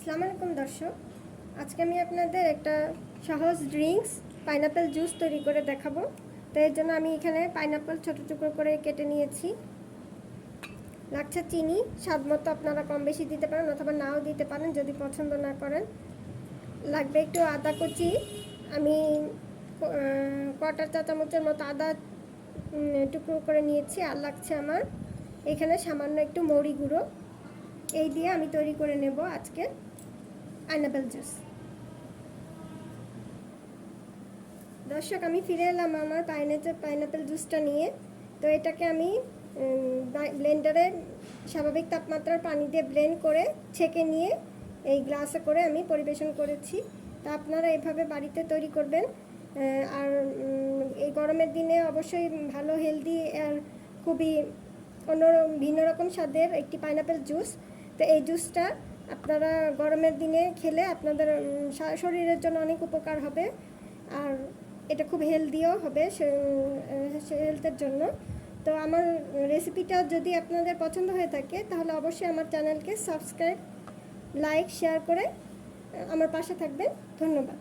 আসসালামু আলাইকুম দর্শক, আজকে আমি আপনাদের একটা সহজ ড্রিঙ্কস পাইনাপেল জুস তৈরি করে দেখাবো। তো এর জন্য আমি এখানে পাইনাপেল ছোটো টুকরো করে কেটে নিয়েছি। লাগছে চিনি, স্বাদ মতো আপনারা কম বেশি দিতে পারেন অথবা নাও দিতে পারেন যদি পছন্দ না করেন। লাগবে একটু আদা কুচি, আমি কোয়ার্টার চা চামচের মতো আদা টুকরো করে নিয়েছি। আর লাগছে আমার এখানে সামান্য একটু মৌরি গুঁড়ো। এই দিয়ে আমি তৈরি করে নেব আজকে পাইনাপেল জুস। দর্শক, আমি ফিরে এলাম আমার পাইনাপেল জুসটা নিয়ে। তো এটাকে আমি ব্লেন্ডারে স্বাভাবিক তাপমাত্রার পানি দিয়ে ব্লেন্ড করে ছেঁকে নিয়ে এই গ্লাসে করে আমি পরিবেশন করেছি। তা আপনারা এভাবে বাড়িতে তৈরি করবেন। আর এই গরমের দিনে অবশ্যই ভালো হেলদি আর খুবই ভিন্ন রকম স্বাদের একটি পাইনাপেল জুস। তো এই জুসটা আপনারা গরমের দিনে খেলে আপনাদের শরীরের জন্য অনেক উপকার হবে। আর এটা খুব হেলদিও হবে হেলথের জন্য। তো আমার রেসিপিটা যদি আপনাদের পছন্দ হয়ে থাকে তাহলে অবশ্যই আমার চ্যানেলকে সাবস্ক্রাইব, লাইক, শেয়ার করে আমার পাশে থাকবেন। ধন্যবাদ।